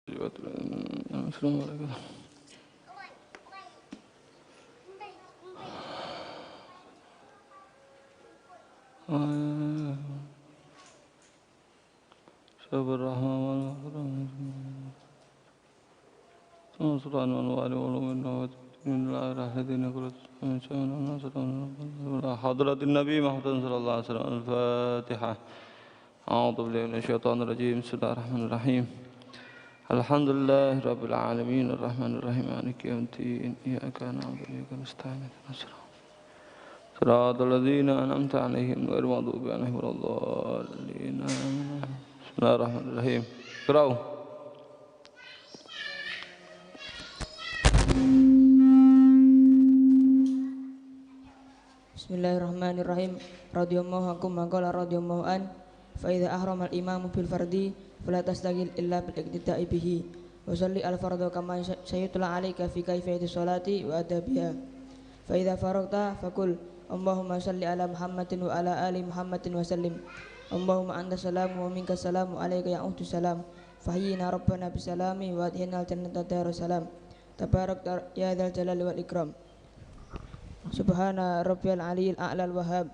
Assalamualaikum. Sabar rahman hadratin Nabi Muhammad sallallahu alaihi wasallam. Al-Fatihah. A'udzu billahi minasyaitonir rajim. Bismillahirrahmanirrahim. Alhamdulillah rabbil alamin arrahmanir rahim maliki yaumiddin iyyaka na'budu wa iyyaka nasta'in ihdinas siratal ladzina an'amta 'alaihim ghairil maghdubi 'alaihim waladdallin. Bismillahirrahmanirrahim. Qira'u. Bismillahirrahmanirrahim. Radhiyallahu ankum maqala radhiyallahu an fa idza ahrama al-imamu bil fardi fala tastaqil illa bil iqtida'i bihi wa shalli al-fardhu kama sayutla 'alaika fi kayfiyati sholati wa adabiha fa idza faragta faqul Allahumma shalli ala Muhammadin wa ala ali Muhammadin wa sallim. Allahumma anta salamu wa minka salamu alayka ya'udu salam fahyina rabbana bisalami wa adhina al-jannata darussalam tabarak ya dzal jalali wal ikram. Subhana rabbiyal aliyil a'lal wahhab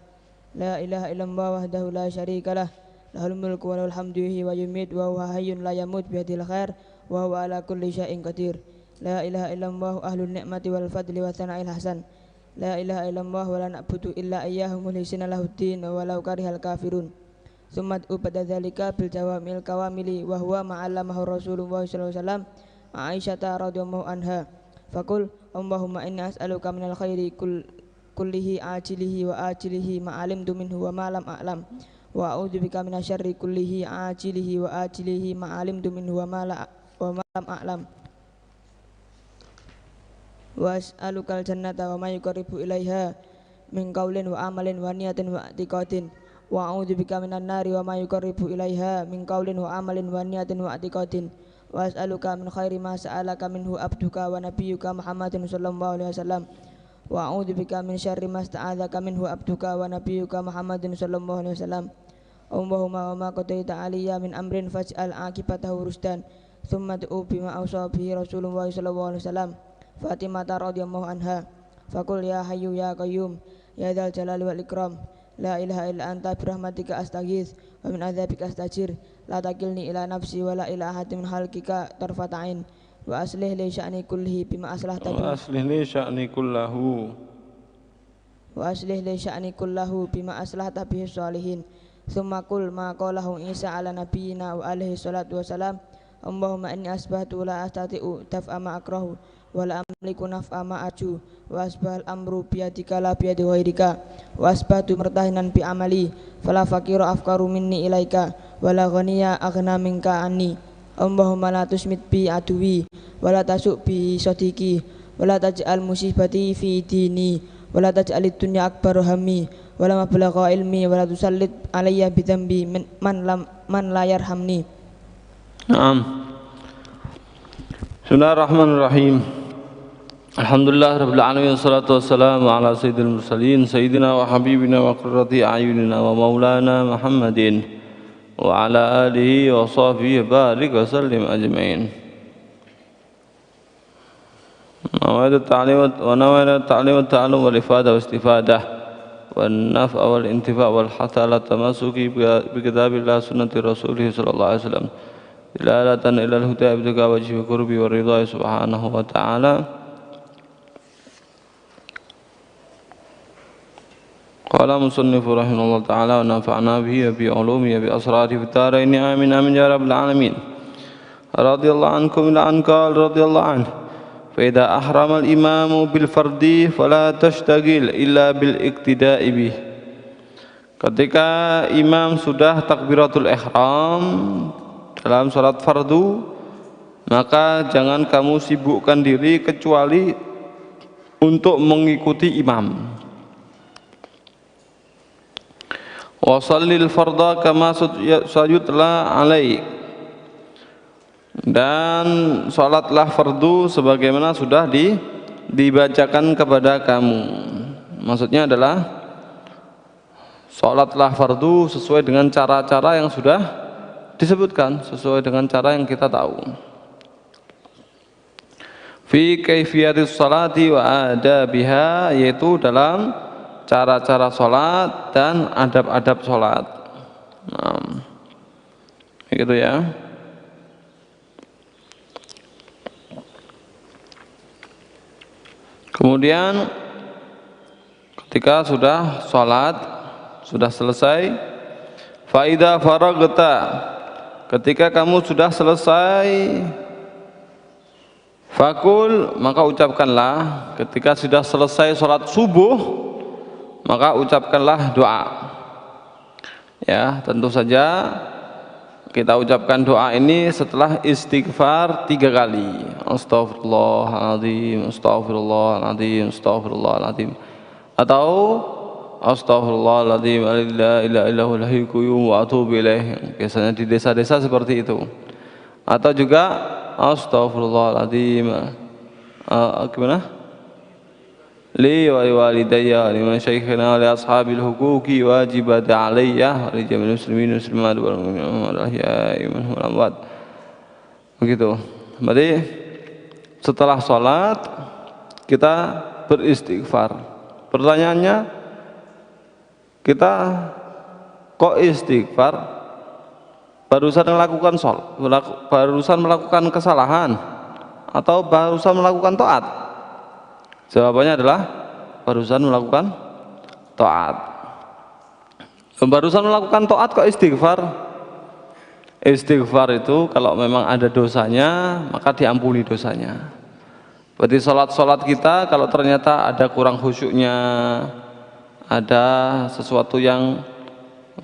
la ilaha illallah wahdahu la syarikalah lahul mulku wa lahul hamdu yuhyi wa yumiitu wa huwa hayyun la yamut biyadil khair wa huwa ala kulli syai'in qadir. La ilaha illallah ahlun ni'mati wal fadli wa tsana'il hasan. La ilaha illallah wa la na'budu illa iyyahu mukhlisina lahuddin wa law karihal kafirun. Tsumma ba'da dzalika bil jawamil kawamili wa huwa ma'allamahu Rasulullah sallallahu alaihi wasallam Aisyah radhiyallahu anha. Faqul Allahumma inni as'aluka minal khairi kullihi ajilihi wa ajilihi ma alimtu minhu wa ma lam a'lam wa a'udzubika minasyarri kullihi ajilihi wa ajilihi ma alimtu minhu wa ma lam a'lam wa as'alukal jannata wa ma yuqarribu ilaiha min qaulin wa amalin wa niyatin wa i'tiqadin wa a'udzubika minan nari wa ma yuqarribu ilaiha min qaulin wa amalin wa niyatin wa i'tiqadin wa as'aluka min khairi ma sa'alaka minhu abduka wa nabiyyuka Muhammadin sallallahu alaihi wasallam wa a'udzubika min syarri ma sta'adzaka minhu abduka wa nabiyyuka Muhammadin sallallahu alaihi wasallam. Allahumma wa ma qadaita 'alayya min amrin faj'al 'aqibatahu rusdan thumma tu'u bima awsa bihi Rasulullah sallallahu alaihi wasallam. Fatimah radhiyallahu anha faqul ya hayyu ya qayyum ya dzal jalali wal ikram la ilaha illa anta birahmatika astaghits wa min adzabika astajir la takilni ila nafsi wa la ila ahadin min khalqika tarfata ain wa aslih li sya'ni kullihi bima aslahta bihi Wa aslih li sya'ni kullahu wa aslih li sya'ni kullahu bima aslahta bihi sholihin. Tsumma qul ma qalahu Isa ala nabiyyina wa alaihi salatu wassalam. Allahumma inni asbahtu la astati'u daf'a ma akrahu wa la amliku naf'a ma arju wa asbahal amru biyadika la biyadi ghairika wa asbahtu murtahinan bi amali fala faqiru afqaru minni ilaika wa la ghaniya aghna minka anni. Allahumma la tusmit bi aduwi wa la tasuk bi sadiqi wa la taj'al musibati fi dini wa la taj'alid dunya akbar hammi wa la mablagha ilmi wa la tusallit alayya bi dhanbi man la yarhamni. Naam. Bismillahirrahmanirrahim. Alhamdulillah rabbil alamin wassalatu wassalamu ala sayyidil mursalin sayyidina wa habibina wa qurrati a'yunina wa maulana Muhammadin wa ala alihi wa sahbihi barik wa sallim ajma'in. Nawaitu ta'lim wa ta'allum wal ifadah wa istifadah wan naf'a wal intifa' wal hatha ala tamasuki bi kitabillah sunnati rasulih sallallahu alaihi wasallam dilalatan ilal huda abduka wajhi qurbi wa ridha subhanahu wa ta'ala. Qala musannifu rahimahullah ta'ala wa nafa'na bihi wa bi ulumi wa bi asrari fi darain amin amin ya rabbal alamin. Radiyallahu ankum ila anqal radiyallahu anhu fa idza ahrama al imamu bil fardi fala tashtagil illa bil iqtida'i bih. Ketika imam sudah takbiratul ihram dalam salat fardu, maka jangan kamu sibukkan diri kecuali untuk mengikuti imam. Wa shallil fardha kama sayutla alaik, dan salatlah fardu sebagaimana sudah dibacakan kepada kamu. Maksudnya adalah salatlah fardu sesuai dengan cara-cara yang sudah disebutkan, sesuai dengan cara yang kita tahu. fi kaifiyatis salati wa adabiha, yaitu dalam cara-cara salat dan adab-adab salat. Nah, gitu ya. Kemudian ketika sudah salat, sudah selesai, fa idza faragta, ketika kamu sudah selesai, fakul, maka ucapkanlah, ketika sudah selesai sholat subuh, maka ucapkanlah doa. Ya, tentu saja kita ucapkan doa ini setelah istighfar 3 kali. Astaghfirullahaladzim, astaghfirullahaladzim, astaghfirullahaladzim. Atau astaghfirullahaladzim, la ilaha illallah al-hayyul qayyum wa atubu ilaih. Biasanya di desa-desa seperti itu. Atau juga astaghfirullahaladzim, gimana? Li wa liwalidayya wa liman syaikhina wa li ashabil huquqi wajibat alayya wa li jami'il muslimin muslimat wal mu'minat wal ahya'i minhum wal amwat. Begitu. Berarti setelah salat kita beristighfar. Pertanyaannya, kita kok istighfar barusan melakukan barusan melakukan kesalahan atau barusan melakukan taat? Jawabannya adalah barusan melakukan taat. Barusan melakukan taat kok istighfar? Istighfar itu kalau memang ada dosanya, maka diampuni dosanya. Berarti sholat kita kalau ternyata ada kurang khusyuknya, ada sesuatu yang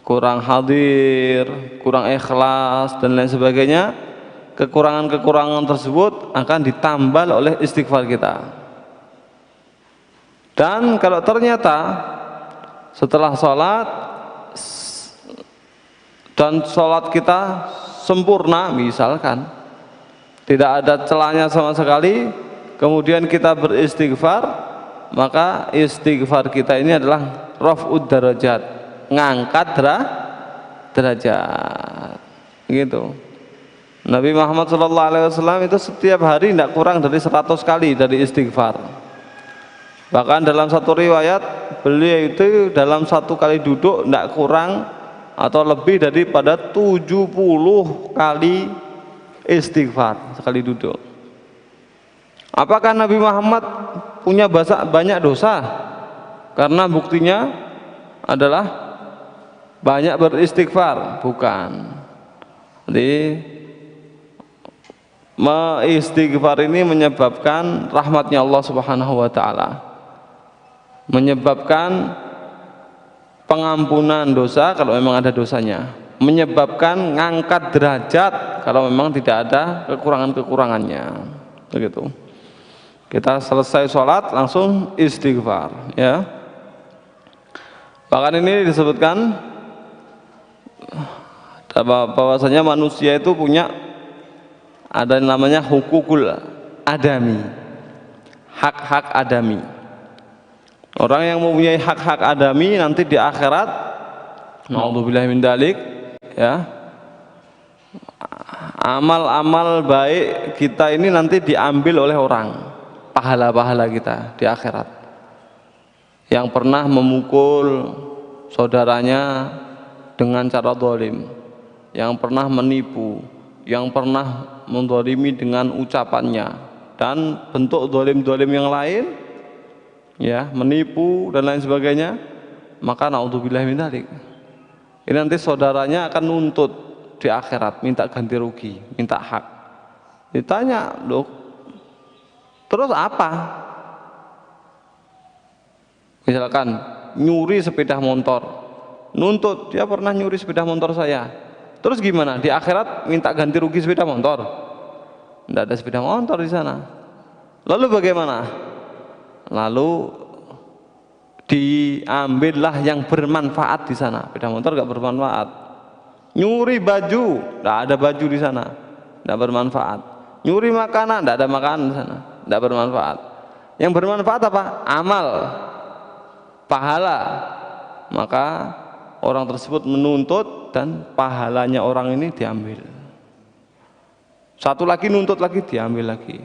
kurang hadir, kurang ikhlas dan lain sebagainya, kekurangan-kekurangan tersebut akan ditambal oleh istighfar kita. Dan kalau ternyata setelah sholat dan sholat kita sempurna, misalkan tidak ada celahnya sama sekali, kemudian kita beristighfar, maka istighfar kita ini adalah raf'ud darajat, ngangkat derajat, gitu. Nabi Muhammad SAW itu setiap hari tidak kurang dari 100 kali dari istighfar. Bahkan dalam satu riwayat beliau itu dalam satu kali duduk tidak kurang atau lebih daripada 70 kali istighfar sekali duduk. Apakah Nabi Muhammad punya banyak dosa? Karena buktinya adalah banyak beristighfar? Bukan. Jadi istighfar ini menyebabkan rahmatnya Allah Subhanahu wa taala, menyebabkan pengampunan dosa kalau memang ada dosanya, menyebabkan ngangkat derajat kalau memang tidak ada kekurangan-kekurangannya. Begitu. Kita selesai sholat langsung istighfar, ya. Bahkan ini disebutkan bahwasanya manusia itu punya ada namanya hukukul adami, hak-hak adami. Orang yang mempunyai hak-hak adami nanti di akhirat, naudzubillahi min dzalik, ya, amal-amal baik kita ini nanti diambil oleh orang, pahala-pahala kita di akhirat. Yang pernah memukul saudaranya dengan cara zalim, yang pernah menipu, yang pernah menzalimi dengan ucapannya dan bentuk zalim-zalim yang lain, ya, menipu dan lain sebagainya, maka naudzubillah min dzalik. Ini nanti saudaranya akan nuntut di akhirat, minta ganti rugi, minta hak. Ditanya, loh, terus apa? Misalkan nyuri sepeda motor, nuntut, dia pernah nyuri sepeda motor saya. Terus gimana? Di akhirat minta ganti rugi sepeda motor? Tidak ada sepeda motor di sana. Lalu bagaimana? Lalu diambillah yang bermanfaat di sana. Sepeda motor nggak bermanfaat. Nyuri baju, tidak ada baju di sana, tidak bermanfaat. Nyuri makanan, tidak ada makanan di sana, tidak bermanfaat. Yang bermanfaat apa? Amal, pahala. Maka orang tersebut menuntut dan pahalanya orang ini diambil. Satu lagi nuntut lagi, diambil lagi.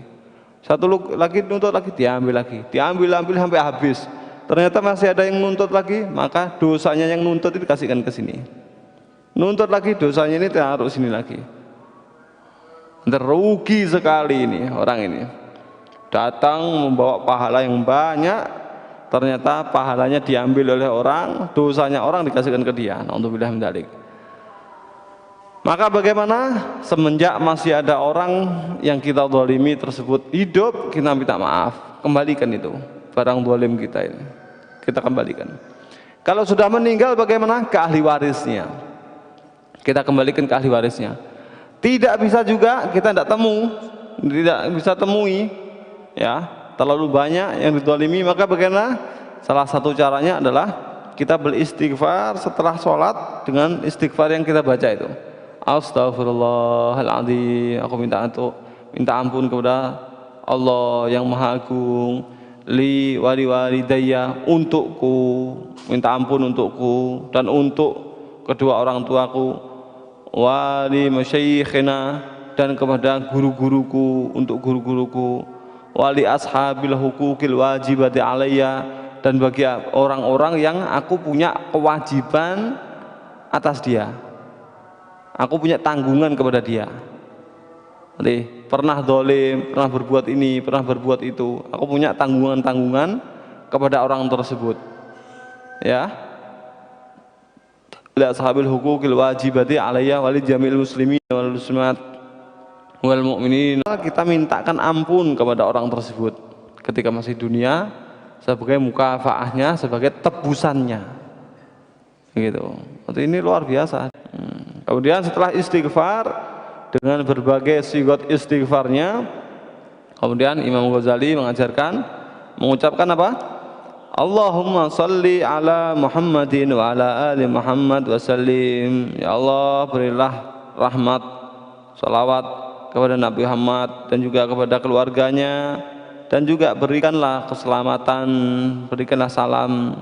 Satu lagi nuntut lagi, diambil lagi, diambil sampai habis. Ternyata masih ada yang nuntut lagi, maka dosanya yang nuntut itu dikasihkan ke sini. Nuntut lagi, dosanya ini taruh sini lagi. Rugi sekali ini orang ini. Datang membawa pahala yang banyak, ternyata pahalanya diambil oleh orang, dosanya orang dikasihkan ke dia. Na'udzubillah min dzalik. Maka bagaimana semenjak masih ada orang yang kita zalimi tersebut hidup, kita minta maaf, kembalikan itu barang zalim kita ini, kita kembalikan. Kalau sudah meninggal bagaimana? Ke ahli warisnya, kita kembalikan ke ahli warisnya. Tidak bisa juga kita tidak bisa temui, ya terlalu banyak yang dizalimi, maka bagaimana? Salah satu caranya adalah kita beristighfar setelah sholat dengan istighfar yang kita baca itu. Astaghfirullahaladzim, aku minta ampun kepada Allah yang Maha Agung, li walidayya, untukku, minta ampun untukku dan untuk kedua orang tuaku, wali masyayikhina, dan kepada guru-guruku, untuk guru-guruku, wali ashabil hukukil wajibati alayya, dan bagi orang-orang yang aku punya kewajiban atas dia, aku punya tanggungan kepada dia. Nanti pernah dolim, pernah berbuat ini, pernah berbuat itu, aku punya tanggungan kepada orang tersebut, ya. La ashabil hukukil wajibati alayya wali jamil muslimin wal muslimat wal mu'minin. Kita mintakan ampun kepada orang tersebut ketika masih dunia sebagai mukafaahnya, sebagai tebusannya, gitu. Ini luar biasa. Kemudian setelah istighfar dengan berbagai sigot istighfarnya, kemudian Imam Ghazali mengajarkan mengucapkan apa? Allahumma salli ala Muhammadin wa ala ali Muhammad wa sallim. Ya Allah, berilah rahmat, salawat kepada Nabi Muhammad dan juga kepada keluarganya, dan juga berikanlah keselamatan, berikanlah salam.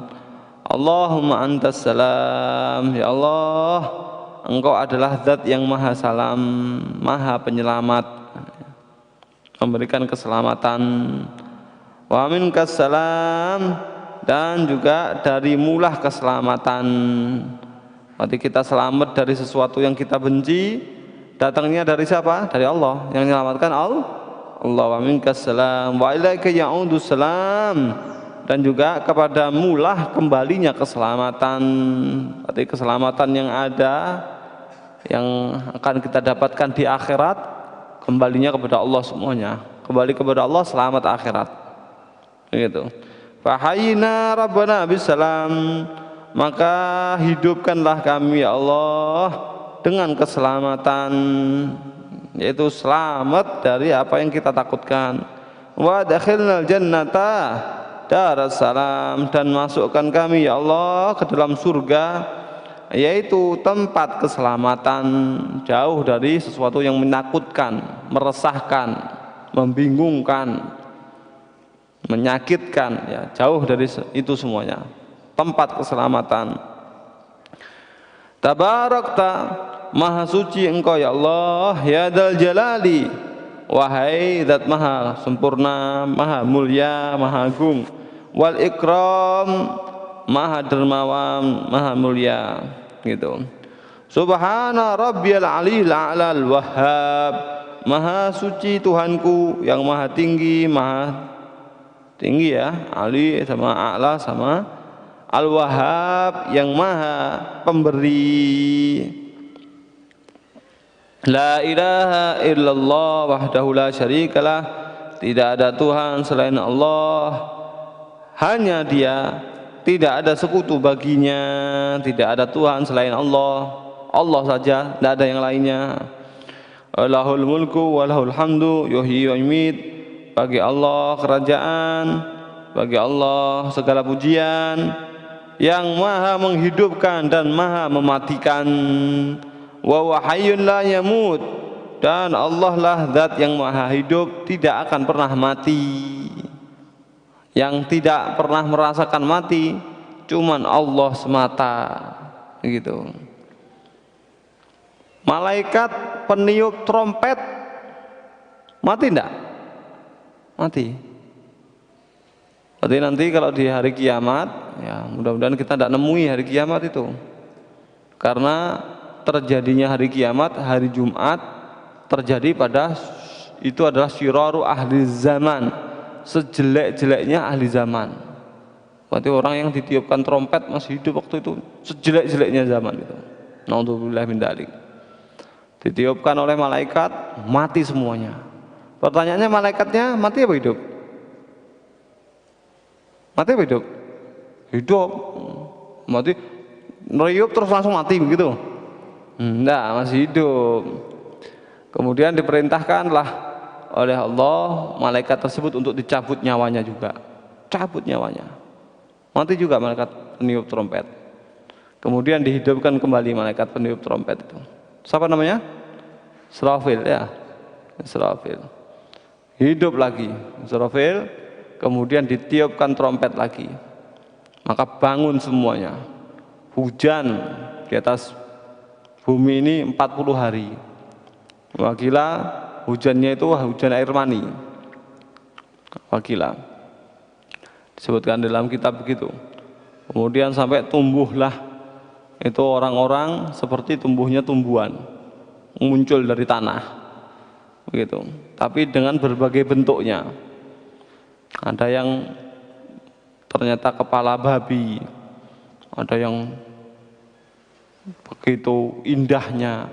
Allahumma antas salam. Ya Allah, Engkau adalah zat yang maha salam, maha penyelamat, memberikan keselamatan. Wa minkas salam, dan juga darimulah keselamatan. Berarti kita selamat dari sesuatu yang kita benci, datangnya dari siapa? Dari Allah. Yang menyelamatkan Allah. Wa minkas salam wa ilaika ya'udus salam, dan juga kepadamulah kembalinya keselamatan. Berarti keselamatan yang ada, yang akan kita dapatkan di akhirat, kembalinya kepada Allah semuanya. Kembali kepada Allah, selamat akhirat, gitu. Fahayyina rabbana bisalam, maka hidupkanlah kami ya Allah dengan keselamatan, yaitu selamat dari apa yang kita takutkan. Wa adkhilnal jannata darassalam, dan masukkan kami ya Allah ke dalam surga, yaitu tempat keselamatan, jauh dari sesuatu yang menakutkan, meresahkan, membingungkan, menyakitkan, ya, jauh dari itu semuanya, tempat keselamatan. Tabarakta, maha suci engkau ya Allah, ya dzal jalali, wahai zat maha sempurna, maha mulia, maha agung, wal ikram, maha dermawan, maha mulia, gitu. Subhana rabbiyal aliyil a'lal wahhab, maha suci Tuhanku yang maha tinggi ya, ali sama a'la sama al-wahhab yang maha pemberi. La ilaha illallah wahdahu la syarikalah, tidak ada Tuhan selain Allah, hanya Dia, tidak ada sekutu baginya, tidak ada Tuhan selain Allah, Allah saja, tidak ada yang lainnya. Lahul mulku wa lahul hamdu yuhyi wa yumiit, bagi Allah kerajaan, bagi Allah segala pujian, yang maha menghidupkan dan maha mematikan. Wa huwa hayyun la yamut, dan Allah lah zat yang maha hidup, tidak akan pernah mati. Yang tidak pernah merasakan mati cuman Allah semata, gitu. Malaikat peniup trompet mati enggak? mati. Berarti nanti kalau di hari kiamat, ya mudah-mudahan kita tidak nemui hari kiamat itu. Karena terjadinya hari kiamat, hari Jumat terjadi pada itu adalah syiraru ahli zaman, sejelek-jeleknya ahli zaman. Berarti orang yang ditiupkan trompet masih hidup waktu itu, sejelek-jeleknya zaman itu. Naudzubillah min dzalik. Ditiupkan oleh malaikat, mati semuanya. Pertanyaannya, malaikatnya mati apa hidup? Mati apa hidup? Hidup. Mati meriup terus langsung mati begitu? Enggak, masih hidup. Kemudian diperintahkanlah oleh Allah malaikat tersebut untuk dicabut nyawanya juga. Cabut nyawanya. Mati juga malaikat peniup trompet. Kemudian dihidupkan kembali malaikat peniup trompet itu. Siapa namanya? Israfil, ya. Israfil. Hidup lagi Israfil. Kemudian ditiupkan trompet lagi, maka bangun semuanya. Hujan di atas bumi ini 40 hari. Wakila hujannya itu hujan air mani. Wakila disebutkan dalam kitab begitu. Kemudian sampai tumbuhlah itu orang-orang seperti tumbuhnya tumbuhan, muncul dari tanah begitu, tapi dengan berbagai bentuknya. Ada yang ternyata kepala babi, ada yang begitu indahnya,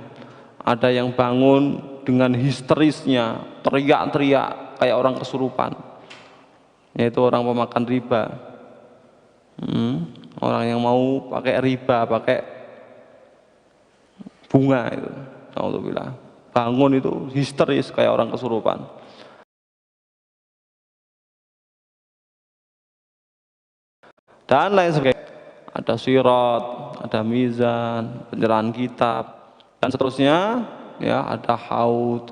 ada yang bangun dengan histerisnya, teriak-teriak kayak orang kesurupan, yaitu orang pemakan riba. Orang yang mau pakai riba, pakai bunga itu, alhamdulillah, bangun itu histeris kayak orang kesurupan. Dan lain sebagainya. Ada sirat, ada mizan, penyerahan kitab, dan seterusnya. Ya, ada haud.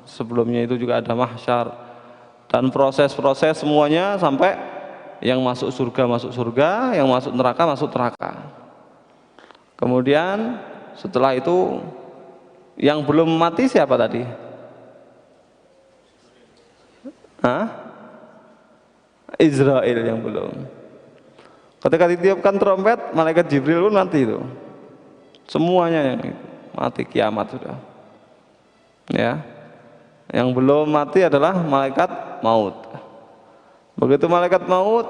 Sebelumnya itu juga ada mahsyar. Dan proses-proses semuanya sampai yang masuk surga, yang masuk neraka. Kemudian setelah itu yang belum mati siapa tadi? Israel yang belum. Ketika ditiupkan trompet, malaikat Jibril pun mati itu. Semuanya yang mati, kiamat sudah. Ya. Yang belum mati adalah malaikat maut. Begitu malaikat maut,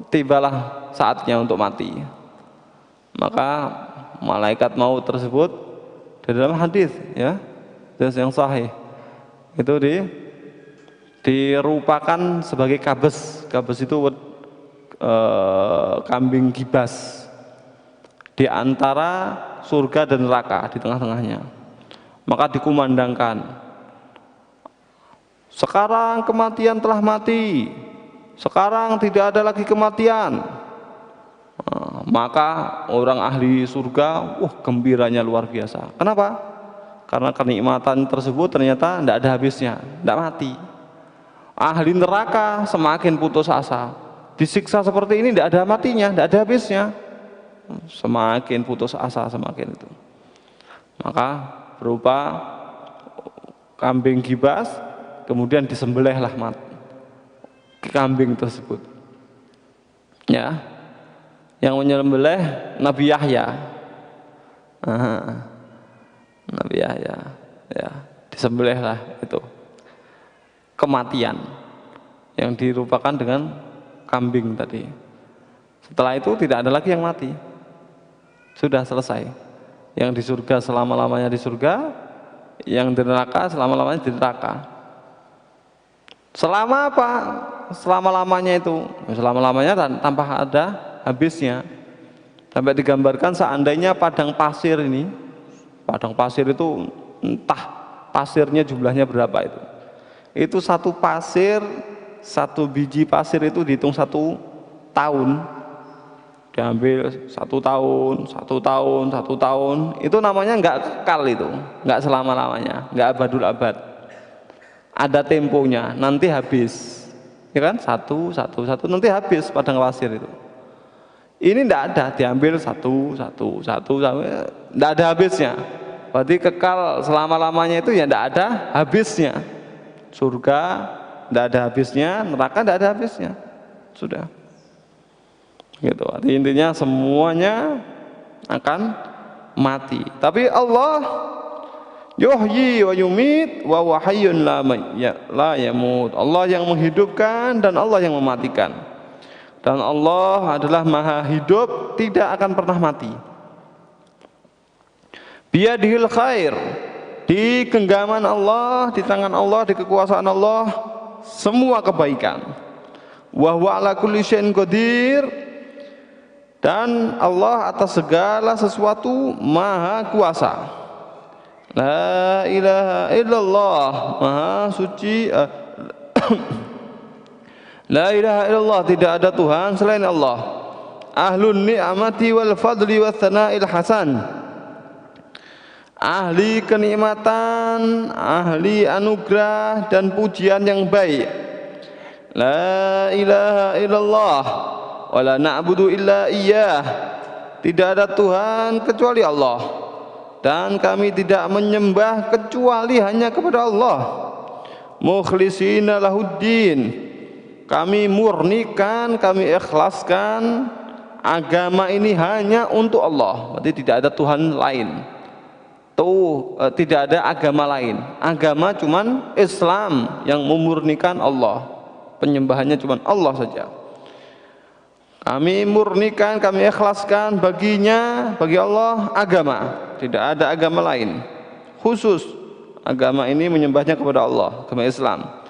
tibalah saatnya untuk mati. Maka malaikat maut tersebut di dalam hadis, ya, hadis yang sahih, itu dirupakan sebagai kabes. Kabes itu kambing gibas di antara surga dan neraka, di tengah-tengahnya. Maka dikumandangkan, sekarang kematian telah mati, sekarang tidak ada lagi kematian. Maka orang ahli surga, gembiranya luar biasa. Kenapa? Karena kenikmatan tersebut ternyata tidak ada habisnya, tidak mati. Ahli neraka semakin putus asa. Disiksa seperti ini tidak ada matinya, tidak ada habisnya. Semakin putus asa, semakin itu. Maka berupa kambing gibas, kemudian disembelihlah kambing tersebut. Ya, yang menyembelih Nabi Yahya. Nabi Yahya, ya, disembelihlah itu kematian yang dirupakan dengan kambing tadi. Setelah itu tidak ada lagi yang mati, sudah selesai. Yang di surga selama-lamanya di surga, yang di neraka selama-lamanya di neraka. Selama apa? Selama-lamanya itu, selama-lamanya tanpa ada habisnya. Sampai digambarkan seandainya padang pasir ini, padang pasir itu entah pasirnya jumlahnya berapa itu. Itu satu pasir, satu biji pasir itu dihitung 1 tahun, diambil 1 tahun, itu namanya enggak kekal, itu enggak selama-lamanya, enggak abadul abad, ada temponya, nanti habis, ya kan, satu nanti habis padang pasir itu. Ini enggak ada, diambil satu, enggak ada habisnya, berarti kekal selama-lamanya itu ya enggak ada habisnya. Surga tidak ada habisnya, neraka tidak ada habisnya. Sudah. Gitu. Intinya semuanya akan mati. Tapi Allah yuhyi wa yumit wa huwa hayyun la yamut. Allah yang menghidupkan dan Allah yang mematikan. Dan Allah adalah maha hidup, tidak akan pernah mati. Biyadihil khair, di genggaman Allah, di tangan Allah, di kekuasaan Allah semua kebaikan. Wa huwa ala kulli syai'in qadir, dan Allah atas segala sesuatu maha kuasa. La ilaha illallah, maha suci. La ilaha illallah, tidak ada Tuhan selain Allah. Ahlun ni'mati wal fadli wa tsana'il hasan, ahli kenikmatan, ahli anugerah dan pujian yang baik. La ilaha illallah wa la na'budu illa iyyah, tidak ada Tuhan kecuali Allah, dan kami tidak menyembah kecuali hanya kepada Allah. Mukhlisina lahuddin, kami murnikan, kami ikhlaskan agama ini hanya untuk Allah. Berarti tidak ada Tuhan lain. Tidak ada agama lain. Agama cuman Islam yang memurnikan Allah. Penyembahannya cuman Allah saja. Kami murnikan, kami ikhlaskan baginya, bagi Allah agama. Tidak ada agama lain. Khusus agama ini menyembahnya kepada Allah, agama Islam.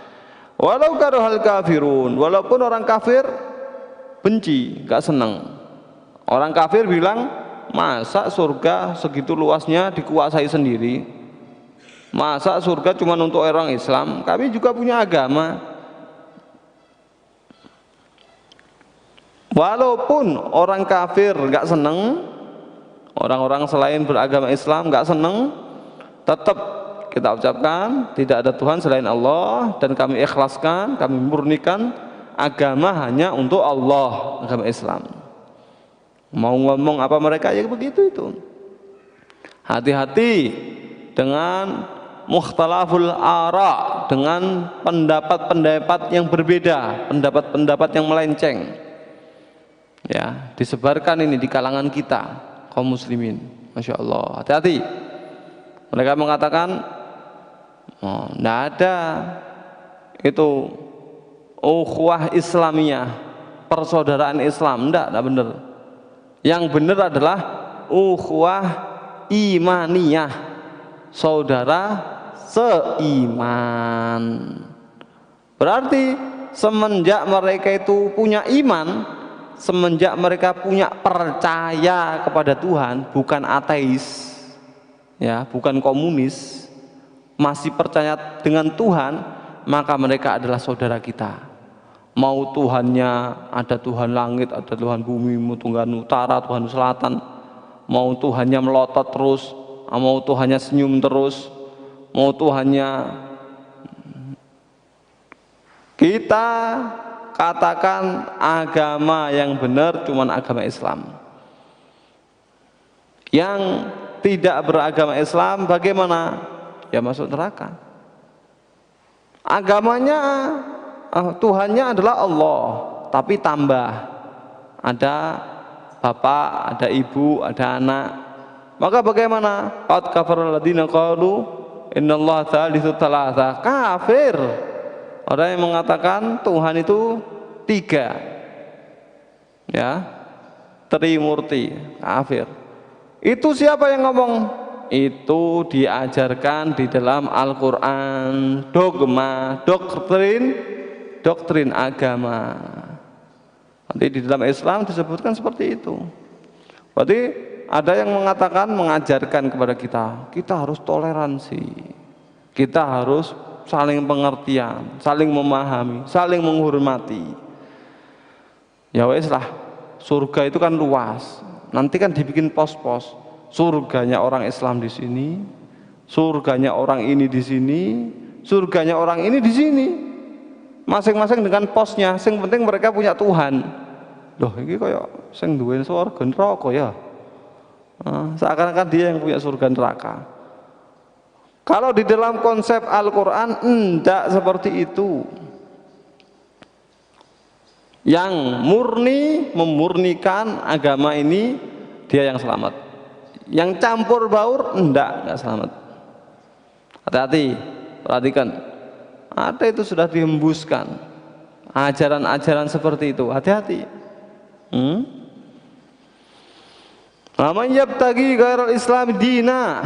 Walau karohal kafirun, walaupun orang kafir benci, gak senang. Orang kafir bilang, masa surga segitu luasnya dikuasai sendiri? Masa surga cuma untuk orang Islam? Kami juga punya agama. Walaupun orang kafir gak senang, orang-orang selain beragama Islam gak senang, tetap kita ucapkan tidak ada Tuhan selain Allah, dan kami ikhlaskan, kami murnikan agama hanya untuk Allah, agama Islam. Mau ngomong apa mereka ya begitu itu. Hati-hati dengan mukhtalaful ara, dengan pendapat-pendapat yang berbeda, pendapat-pendapat yang melenceng. Ya, disebarkan ini di kalangan kita kaum muslimin. Masya Allah, hati-hati. Mereka mengatakan tidak ada itu ukhuwah Islamiyah, persaudaraan Islam. Tidak benar. Yang benar adalah ukhuwah imaniyah, saudara seiman. Berarti semenjak mereka itu punya iman, semenjak mereka punya percaya kepada Tuhan, bukan ateis, ya, bukan komunis, masih percaya dengan Tuhan, maka mereka adalah saudara kita. Mau Tuhannya ada Tuhan langit, ada Tuhan bumi, Tuhan utara, Tuhan selatan, mau Tuhannya melotot terus, mau Tuhannya senyum terus, mau Tuhannya, kita katakan agama yang benar cuman agama Islam. Yang tidak beragama Islam bagaimana? Ya masuk neraka. Agamanya, Tuhannya adalah Allah, tapi tambah ada bapak, ada ibu, ada anak. Maka bagaimana? Qad kafaral ladzina qalu innallaha tsalitsu tsalatsa. Kafir orang yang mengatakan Tuhan itu 3, ya, Trimurti. Kafir. Itu siapa yang ngomong? Itu diajarkan di dalam Al-Quran, dogma, doktrin agama. Nanti di dalam Islam disebutkan seperti itu. Berarti ada yang mengatakan, mengajarkan kepada kita, kita harus toleransi, kita harus saling pengertian, saling memahami, saling menghormati. Ya wes lah, surga itu kan luas. Nanti kan dibikin pos-pos. Surganya orang Islam di sini, surganya orang ini di sini, surganya orang ini di sini. Masing-masing dengan posnya. Yang penting mereka punya Tuhan. Loh, ini kayak sing duwe surga neraka ya. Seakan-akan dia yang punya surga neraka. Kalau di dalam konsep Al-Quran tidak seperti itu. Yang murni memurnikan agama ini dia yang selamat. Yang campur baur enggak selamat. Hati-hati, perhatikan. Ada itu sudah dihembuskan ajaran-ajaran seperti itu, hati-hati. Man yabtaghi ghairal Islam dina,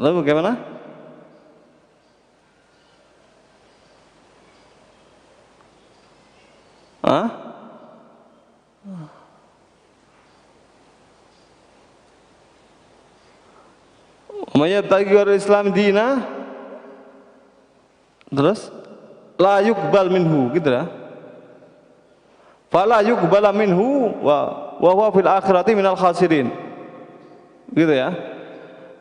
lalu bagaimana? Man yabtaghi ghairal Islam dina, terus la yuqbal minhu, gitu lah. Fala yuqbala minhu wa huwa fil akhirati minal khasirin, gitu ya.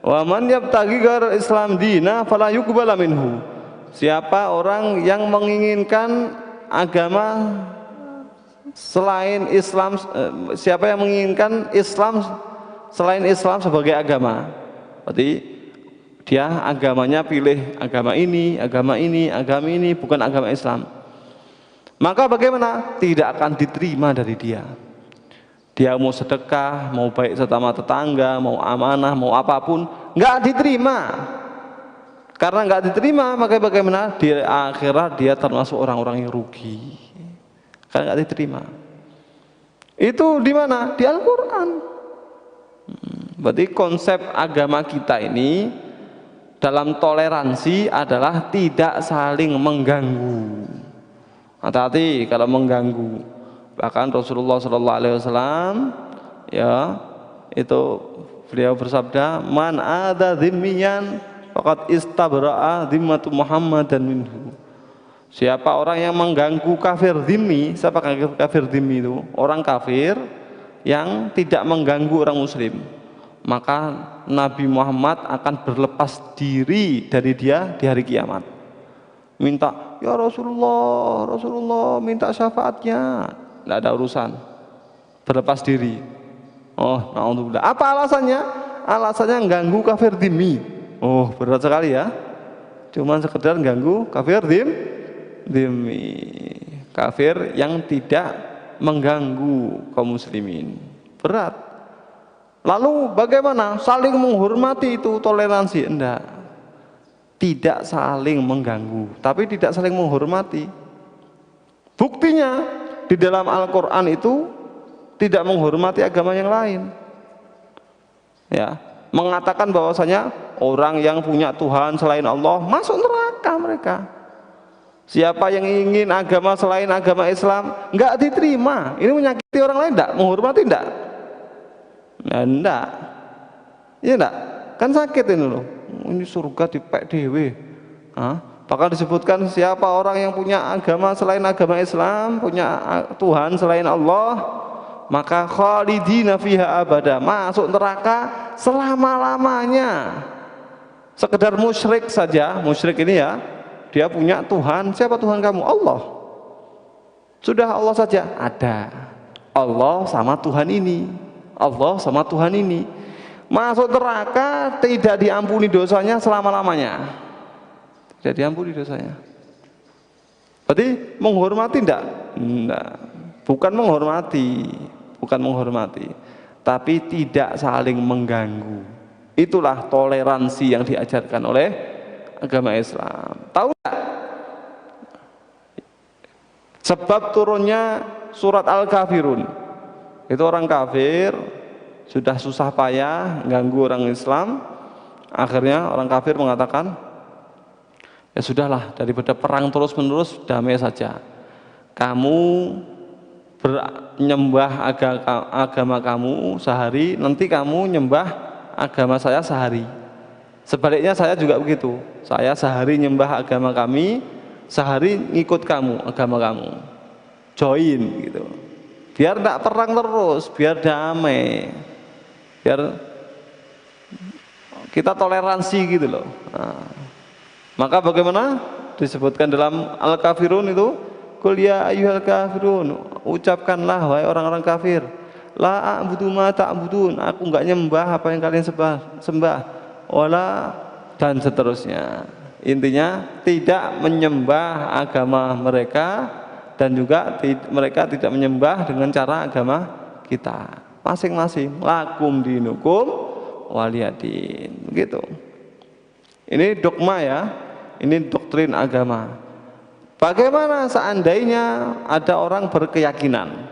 Wa man yabtaghi ghairal Islam dina fala yuqbala minhu. Siapa orang yang menginginkan agama selain Islam, siapa yang menginginkan Islam selain Islam sebagai agama, berarti dia agamanya pilih agama ini, bukan agama Islam. Maka bagaimana? Tidak akan diterima dari dia. Dia mau sedekah, mau baik sesama tetangga, mau amanah, mau apapun, nggak diterima. Karena nggak diterima, maka bagaimana? Di akhirat dia termasuk orang-orang yang rugi. Karena nggak diterima. Itu di mana? Di Al-Quran. Berarti konsep agama kita ini dalam toleransi adalah tidak saling mengganggu. Hati-hati kalau mengganggu. Bahkan Rasulullah SAW ya itu beliau bersabda, man ada dhimmiyan faqad istabra'a dhimmatu Muhammadan minhu. Siapa orang yang mengganggu kafir dhimmi? Siapa kafir dhimmi itu? Orang kafir yang tidak mengganggu orang muslim, maka Nabi Muhammad akan berlepas diri dari dia di hari kiamat. Minta, ya Rasulullah minta syafaatnya, tidak ada urusan, berlepas diri. Oh, na'udzubillah. Apa alasannya? Alasannya ganggu kafir dhimmi. Oh, berat sekali ya. Cuman sekedar ganggu kafir dhimmi, kafir yang tidak mengganggu kaum muslimin. Berat. Lalu bagaimana? Saling menghormati itu toleransi? Enggak. Tidak saling mengganggu, tapi tidak saling menghormati. Buktinya di dalam Al-Quran itu tidak menghormati agama yang lain. Ya, mengatakan bahwasanya orang yang punya Tuhan selain Allah masuk neraka mereka. Siapa yang ingin agama selain agama Islam enggak diterima. Ini menyakiti orang lain enggak? Menghormati enggak? Nah, enggak. Iya enggak? Kan sakit ini loh. Ini surga dipek dewe. Bahkan disebutkan siapa orang yang punya agama selain agama Islam, punya Tuhan selain Allah, maka khalidina fiha abada, masuk neraka selama-lamanya. Sekedar musyrik saja, musyrik ini ya, dia punya Tuhan. Siapa Tuhan kamu? Allah. Sudah Allah saja ada. Allah sama Tuhan ini. Allah sama Tuhan ini. Masuk neraka tidak diampuni dosanya selama-lamanya. Tidak diampuni dosanya. Berarti menghormati enggak? Enggak. Bukan menghormati, bukan menghormati, tapi tidak saling mengganggu. Itulah toleransi yang diajarkan oleh agama Islam. Tahu enggak? Sebab turunnya surat Al-Kafirun. Itu orang kafir sudah susah payah ganggu orang Islam, akhirnya orang kafir mengatakan, ya sudahlah, daripada perang terus-menerus, damai saja. Kamu menyembah agama kamu sehari, nanti kamu nyembah agama saya sehari. Sebaliknya saya juga begitu, saya sehari nyembah agama kami, sehari ngikut kamu, agama kamu. Join gitu. Biar tidak perang terus, biar damai. Biar kita toleransi gitu loh. Maka bagaimana disebutkan dalam Al-Kafirun itu, qul ya ayyuhal kafirun, ucapkanlah wahai orang-orang kafir, la a'budu ma ta'budun, aku enggak nyembah apa yang kalian sembah, wala, dan seterusnya. Intinya tidak menyembah agama mereka dan juga mereka tidak menyembah dengan cara agama kita. Masing-masing lakum dinukum waliyadin. Begitu. Ini dogma ya. Ini doktrin agama. Bagaimana seandainya ada orang berkeyakinan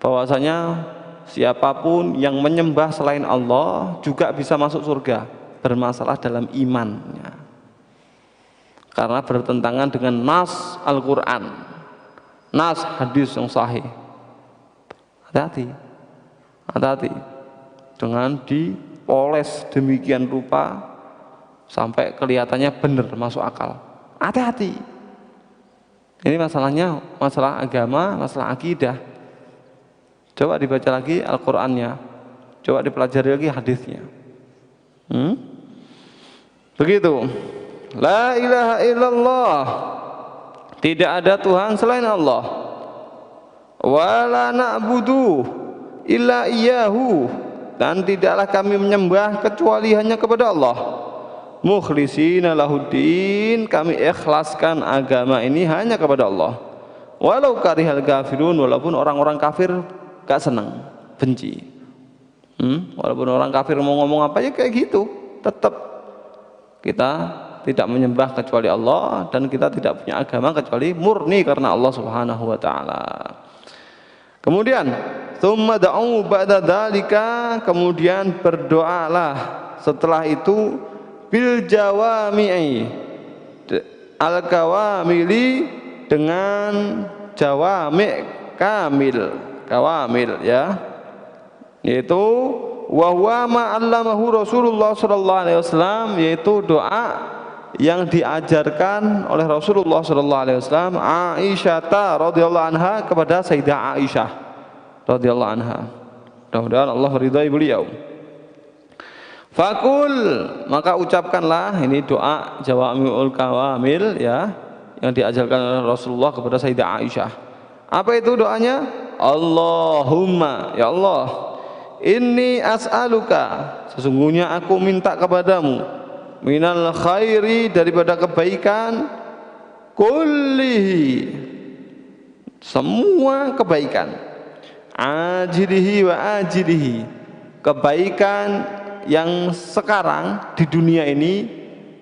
bahwasanya siapapun yang menyembah selain Allah juga bisa masuk surga, bermasalah dalam imannya karena bertentangan dengan nas Al-Quran, nas hadis yang sahih. Hati-hati, hati-hati dengan dipoles demikian rupa sampai kelihatannya benar masuk akal. Hati-hati. Ini masalahnya masalah agama, masalah akidah. Coba dibaca lagi Al-Qur'annya, coba dipelajari lagi hadisnya. Begitu. La ilaha illallah, tidak ada Tuhan selain Allah. Wa la na'budu illa iyyahu, dan tidaklah kami menyembah kecuali hanya kepada Allah. Mukhlishina lahuddin, kami ikhlaskan agama ini hanya kepada Allah. Walau karihal kafirun, walaupun orang-orang kafir gak senang, benci. Walaupun orang kafir mau ngomong apa ya kayak gitu, tetap kita tidak menyembah kecuali Allah dan kita tidak punya agama kecuali murni karena Allah Subhanahu wa taala. Kemudian tsumma da'u ba'da dzalika, kemudian berdoalah setelah itu bil jawami'i, al kawamili, dengan jawami' kawamil ya, yaitu wa huwa ma 'allamahu Rasulullah sallallahu alaihi wasallam, yaitu doa yang diajarkan oleh Rasulullah sallallahu alaihi wasallam Aisyah radhiyallahu anha kepada Sayyidah Aisyah radhiyallahu anha. Mudah-mudahan Allah meridai beliau. Fakul, maka ucapkanlah, ini doa jawami'ul kawamil ya, yang diajarkan oleh Rasulullah kepada Sayyidah Aisyah. Apa itu doanya? Allahumma, ya Allah, inni as'aluka, sesungguhnya aku minta kepadamu, minal khairi, daripada kebaikan, kullihi, semua kebaikan, ajilihi wa ajilihi, kebaikan yang sekarang di dunia ini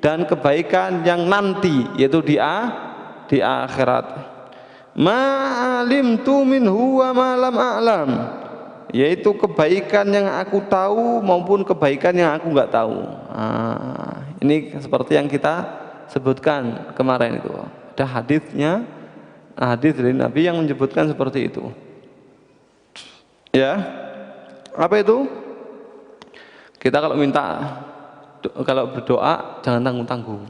dan kebaikan yang nanti, yaitu di akhirat. Ma'alimtu minhu wa ma lam a'lam, yaitu kebaikan yang aku tahu maupun kebaikan yang aku nggak tahu. Ini seperti yang kita sebutkan kemarin itu. Ada hadisnya, hadis dari Nabi yang menyebutkan seperti itu. Ya, apa itu? Kita kalau berdoa jangan tanggung-tanggung.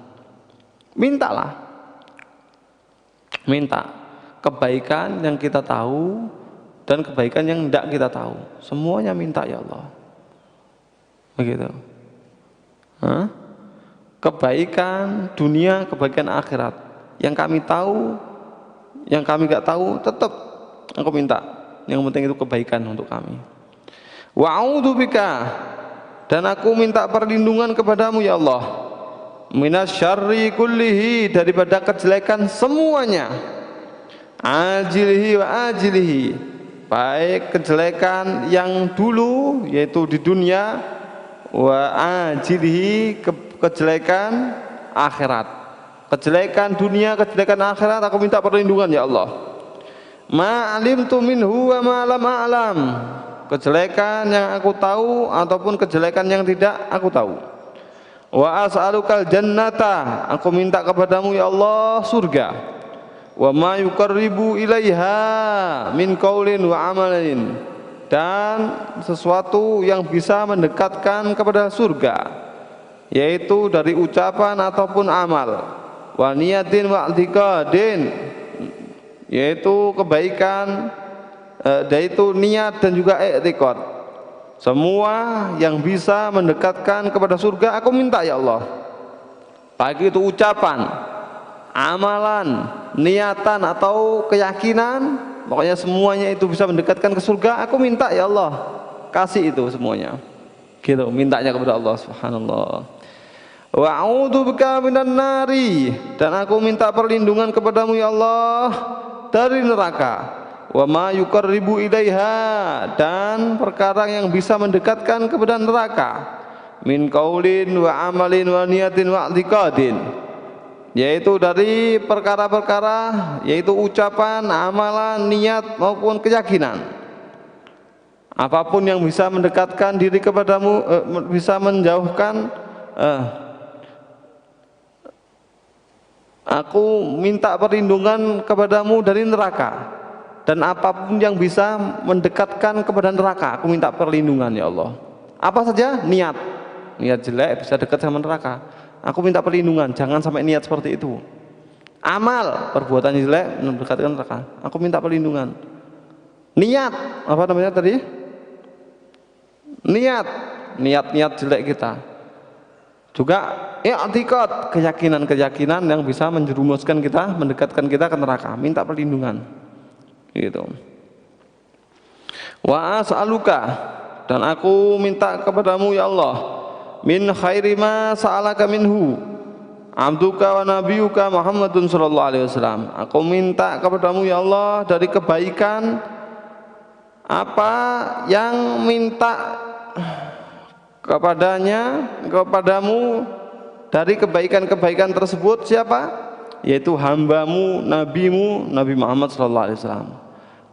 Mintalah, minta kebaikan yang kita tahu dan kebaikan yang tidak kita tahu, semuanya minta ya Allah. Begitu. Kebaikan dunia, kebaikan akhirat, yang kami tahu, yang kami nggak tahu, tetap aku minta. Yang penting itu kebaikan untuk kami. Wa a'udzubika, dan aku minta perlindungan kepadamu ya Allah, minasyarri kullihi, daripada kejelekan semuanya, ajilihi wa ajilihi, baik kejelekan yang dulu yaitu di dunia, wa ajilihi, kejelekan akhirat, kejelekan dunia, kejelekan akhirat, aku minta perlindungan ya Allah. Ma'alimtu minhu wa ma lam a'lam, kejelekan yang aku tahu ataupun kejelekan yang tidak aku tahu. Wa as'alukal jannata, aku minta kepadamu ya Allah surga. Wa ma yuqarribu ilaiha min qaulin wa amalin, dan sesuatu yang bisa mendekatkan kepada surga, yaitu dari ucapan ataupun amal. Wa niyatin wa i'tiqadin, yaitu kebaikan, yaitu niat dan juga i'tiqad. Semua yang bisa mendekatkan kepada surga aku minta ya Allah, baik itu ucapan, amalan, niatan atau keyakinan, pokoknya semuanya itu bisa mendekatkan ke surga aku minta ya Allah, kasih itu semuanya. Gitu mintanya kepada Allah Subhanallah. Wa a'udzubika minan nari, dan aku minta perlindungan kepadamu ya Allah dari neraka. Wa ma yuqarribu ilaiha, dan perkara yang bisa mendekatkan kepada neraka. Min qaulin wa amalin wa niyatin wa i'tiqadin, yaitu dari perkara-perkara, yaitu ucapan, amalan, niat maupun keyakinan. Apapun yang bisa mendekatkan diri kepadamu, bisa menjauhkan, aku minta perlindungan kepadamu dari neraka, dan apapun yang bisa mendekatkan kepada neraka, aku minta perlindungan ya Allah. Apa saja? Niat jelek bisa dekat sama neraka, aku minta perlindungan, jangan sampai niat seperti itu. Amal, perbuatan jelek mendekatkan neraka, aku minta perlindungan. Niat, apa namanya tadi? Niat jelek kita. Juga i'tiqad, keyakinan yang bisa menjerumuskan kita, mendekatkan kita ke neraka, minta perlindungan. Gitu. Wa as'aluka, dan aku minta kepadamu ya Allah, min khairi ma sa'alaka minhu abduka wa nabiyuka Muhammadun sallallahu alaihi wasallam. Aku minta kepadamu ya Allah dari kebaikan apa yang minta kepadamu dari kebaikan-kebaikan tersebut. Siapa? Yaitu hambamu, nabimu, Nabi Muhammad sallallahu alaihi wasallam.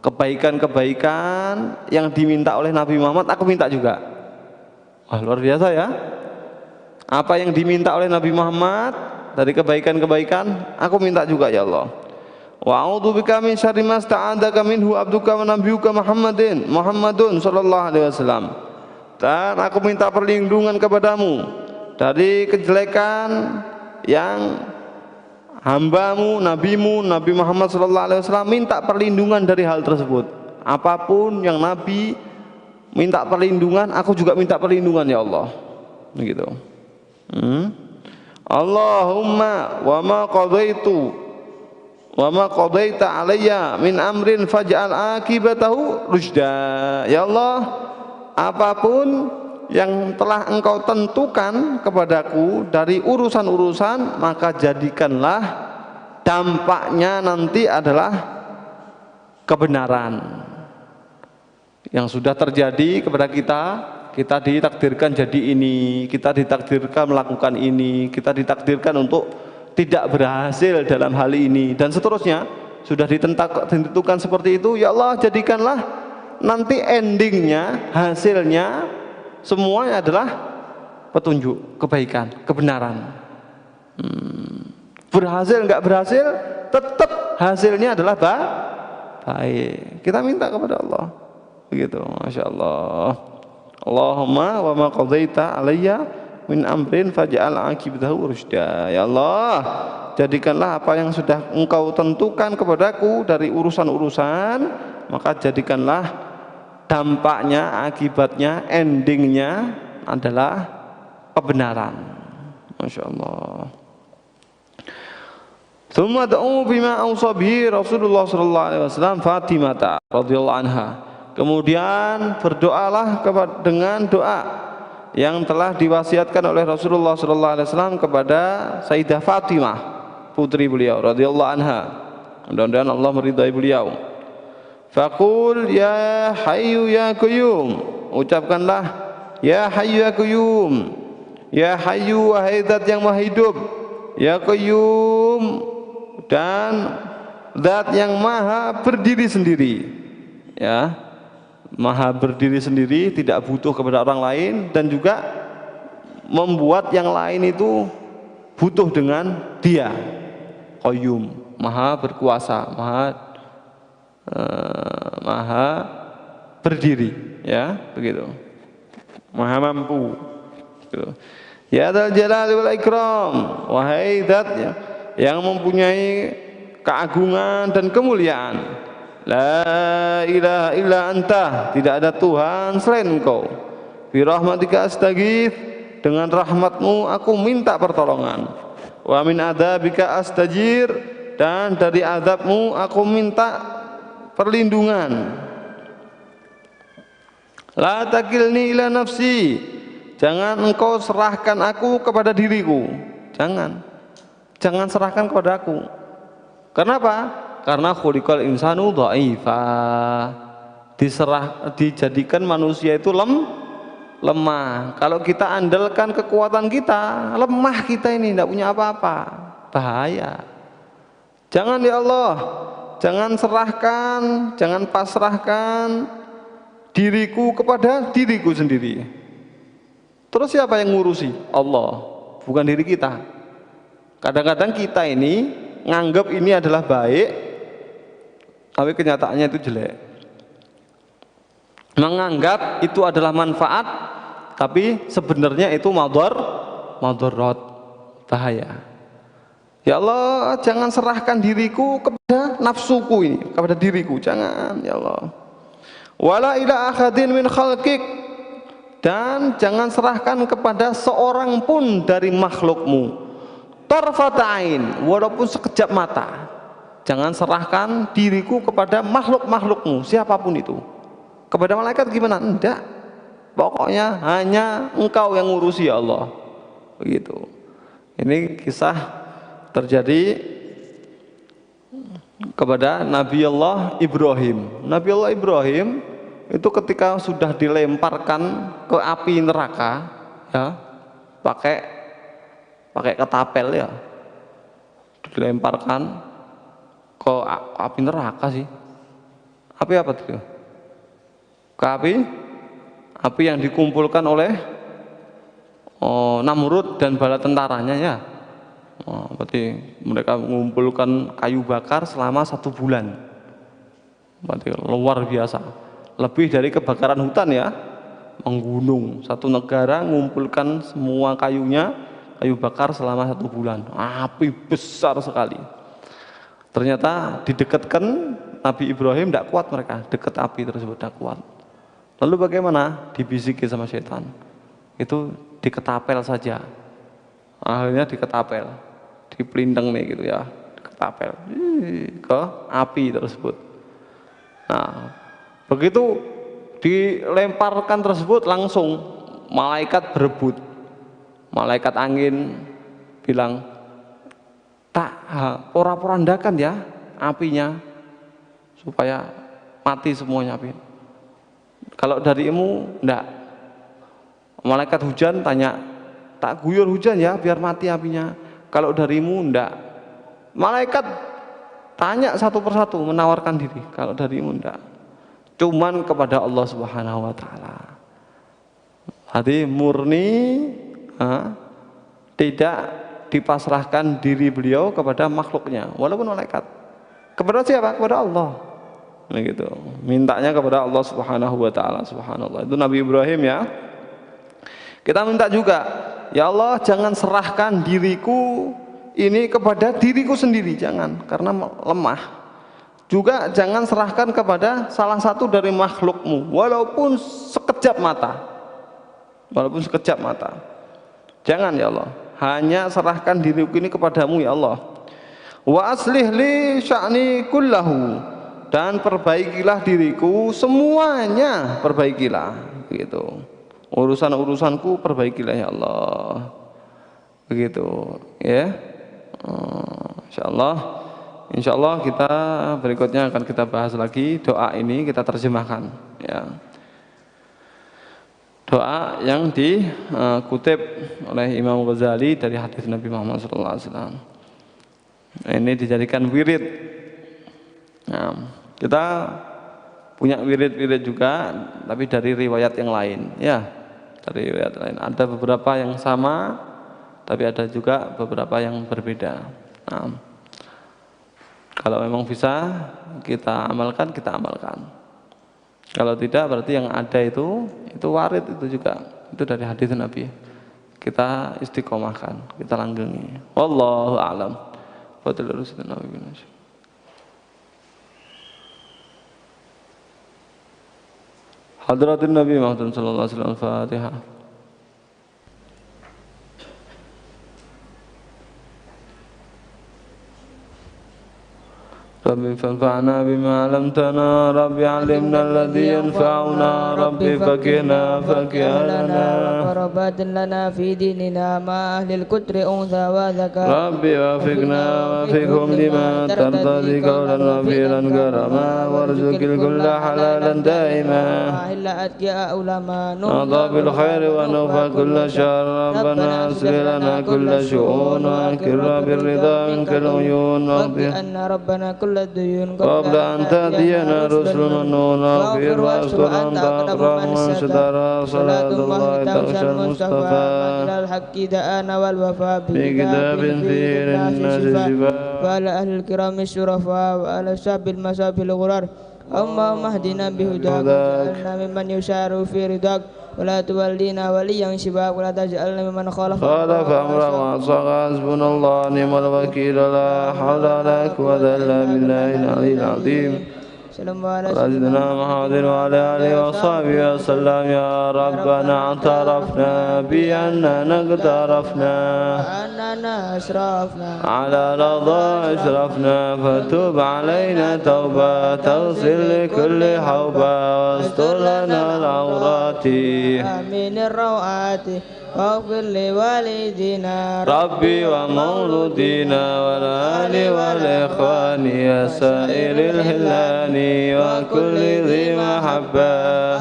Kebaikan-kebaikan yang diminta oleh Nabi Muhammad aku minta juga. Wah, luar biasa ya. Apa yang diminta oleh Nabi Muhammad dari kebaikan-kebaikan aku minta juga ya Allah. Wa a'udzubika min syarri ma sta'adzaka minhu abduka wa nabiyuka Muhammadun sallallahu alaihi wasallam. Dan aku minta perlindungan kepadamu dari kejelekan yang hambamu, nabimu, Nabi Muhammad sallallahu alaihi wasallam minta perlindungan dari hal tersebut. Apapun yang Nabi minta perlindungan, aku juga minta perlindungan ya Allah. Begitu. Allahumma wa ma qadaita alayya min amrin faj'al akibatahu rusyda. Ya Allah, apapun yang telah engkau tentukan kepadaku dari urusan-urusan, maka jadikanlah dampaknya nanti adalah kebenaran. Yang sudah terjadi kepada kita, kita ditakdirkan jadi ini, kita ditakdirkan melakukan ini, kita ditakdirkan untuk tidak berhasil dalam hal ini, dan seterusnya, sudah ditentukan seperti itu. Ya Allah, jadikanlah nanti endingnya, hasilnya semuanya adalah petunjuk, kebaikan, kebenaran. Berhasil nggak berhasil, tetap hasilnya adalah baik. Kita minta kepada Allah, begitu. Masya Allah. Allahumma wa ma qadaita alayya min amrin faj'al akibatahu rusyda. Ya Allah, jadikanlah apa yang sudah engkau tentukan kepadaku dari urusan-urusan, maka jadikanlah dampaknya, akibatnya, endingnya adalah kebenaran. Masya Allah. Tsumma da'u bima awsa bihi Rasulullah sallallahu alaihi wasallam Fatimah radhiyallahu anha. Kemudian berdoalah dengan doa yang telah diwasiatkan oleh Rasulullah sallallahu alaihi wasallam kepada Sayyidah Fatimah, putri beliau radhiyallahu anha. Mudah-mudahan Allah meridai beliau. Faqul ya hayyu ya qayyum, ucapkanlah ya hayyu ya qayyum, ya hayyu wahai zat yang maha hidup, ya qayyum, dan zat yang maha berdiri sendiri, ya, maha berdiri sendiri, tidak butuh kepada orang lain, dan juga membuat yang lain itu butuh dengan dia. Qayyum, maha berkuasa, maha berdiri, ya, begitu, maha mampu, gitu. Ya dzal jalali wal ikram, wahai zat yang mempunyai keagungan dan kemuliaan. La ilaha illa anta, tidak ada Tuhan selain engkau. Bi rahmatika astaghits, dengan rahmatmu aku minta pertolongan. Wa min adzabika astajir, dan dari azabmu aku minta perlindungan. La takilni ila nafsi, Jangan engkau serahkan aku kepada diriku. Jangan serahkan kepada aku. Kenapa? Karena khuliqal insanu dha'ifa. Dijadikan manusia itu lemah. Kalau kita andalkan kekuatan kita, lemah kita ini, tidak punya apa-apa. Bahaya. Jangan ya Allah, jangan pasrahkan diriku kepada diriku sendiri. Terus siapa yang ngurusi? Allah, bukan diri kita. Kadang-kadang kita ini nganggap ini adalah baik, tapi kenyataannya itu jelek. Menganggap itu adalah manfaat, tapi sebenarnya itu madarat, bahaya. Ya Allah, jangan serahkan diriku kepada nafsuku ini, kepada diriku, jangan ya Allah. Wala ila ahadin min khalqik, dan jangan serahkan kepada seorang pun dari makhlukmu. Tarfata'ain, walaupun sekejap mata. Jangan serahkan diriku kepada makhluk-makhlukmu, siapapun itu. Kepada malaikat gimana? Enggak. Pokoknya hanya engkau yang ngurusi ya Allah. Begitu. Ini kisah terjadi kepada Nabi Allah Ibrahim. Nabi Allah Ibrahim itu ketika sudah dilemparkan ke api neraka, ya, pakai ketapel ya, dilemparkan ke api neraka sih. Api apa itu? Ke api yang dikumpulkan oleh Namrud dan bala tentaranya ya. Berarti mereka mengumpulkan kayu bakar selama 1 bulan. Berarti luar biasa. Lebih dari kebakaran hutan ya, menggunung. Satu negara mengumpulkan semua kayu bakar selama 1 bulan. Api besar sekali. Ternyata didekatkan Nabi Ibrahim, tidak kuat mereka, dekat api tersebut tidak kuat. Lalu bagaimana? Dibisiki sama setan. Itu diketapel saja. Akhirnya diketapel, dipelindeng nih gitu ya, diketapel ke api tersebut. Nah, begitu dilemparkan tersebut langsung malaikat berebut. Malaikat angin bilang, tak porandakan ya apinya supaya mati semuanya api. Kalau darimu enggak. Malaikat hujan tanya, tak guyur hujan ya biar mati apinya. Kalau darimu enggak. Malaikat tanya satu persatu, menawarkan diri. Kalau darimu enggak. Cuman kepada Allah Subhanahu wa taala. Hati murni tidak dipasrahkan diri beliau kepada makhluknya, walaupun malaikat. Kepada siapa? Kepada Allah. Nah gitu. Mintanya kepada Allah Subhanahu wa taala. Subhanallah. Itu Nabi Ibrahim ya. Kita minta juga, ya Allah jangan serahkan diriku ini kepada diriku sendiri, jangan, karena lemah. Juga jangan serahkan kepada salah satu dari makhlukmu, walaupun sekejap mata. Walaupun sekejap mata. Jangan ya Allah, hanya serahkan diriku ini kepadamu ya Allah. Wa aslih li sya'ni kullahu, dan perbaikilah diriku semuanya, perbaikilah gitu. Urusan-urusanku perbaikilah ya Allah. Begitu ya. Insyaallah kita berikutnya akan kita bahas lagi doa ini, kita terjemahkan ya. Doa yang dikutip oleh Imam Ghazali dari hadis Nabi Muhammad SAW. Ini dijadikan wirid. Nah, kita punya wirid-wirid juga, tapi dari riwayat yang lain, ya, dari riwayat lain. Ada beberapa yang sama, tapi ada juga beberapa yang berbeda. Nah, kalau memang bisa kita amalkan, kita amalkan. Kalau tidak, berarti yang ada itu warid itu juga, itu dari hadis Nabi. Kita istiqomahkan, kita langgengi. Wallahu a'lam. Hadratin Nabi Muhammad sallallahu alaihi wasallam. Fatihah. رب فانفعنا بما علمتنا رب علمنا الذي ينفعنا رب فقهنا فقه لنا وقربات لنا في ديننا مع أهل الكتر أنثى وذكر رب وفقنا وفقهم لما ترتضي قولا وفعلا كرما وارزق الكل حلالا دائما وأهل أتقياء علماء نرضى بالخير ونوفى كل شر ربنا أسر لنا كل شؤون وأكرنا بالرضا منك العيون واقض أن ربنا كل الديون قبل أن تأتينا رسل منون واغفر واستر أنت أقرب من ستر صلاة الله تغشى المصطفى إلى الحق دعانا والوفاء بكتاب فيه للناس شفاء وعلى أهل الكرام الشرفاء وعلى الشعب المصاب الغرار اللهم اهدنا بهداك وجعلنا ممن يشار في رضاك ولا تولينا وليا شباك ولا تجعلنا ممن خالف أمره وعصى حسبنا الله نعم الوكيل لا حول ولا قوة إلا بالله العلي العظيم سيدنا محمد وعلى آله وصحبه وسلم يا ربنا اعترفنا بأننا اقترفنا أننا أسرفنا على رضا أشرفنا فتوب علينا توبة تغسل لكل حوبة واستر لنا العورات آمين الروعات واغفر لوالدينا ربي ومولودينا والآل والإخوان وسائر الهلان وكل ذي محبة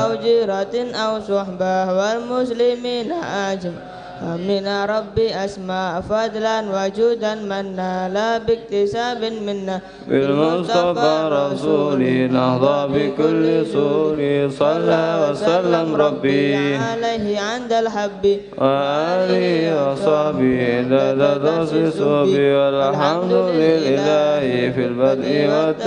أو جيرة أو صحبة والمسلمين أجمعين آمين يا ربي أسماء فضلا وجودا منا لا باكتساب منا بالمصطفى رسولي نهضى بكل سوري صلى وسلم ربي عليه عند الحب وآله وصحبه لدى درس صوبي والحمد لله في البدء والتالي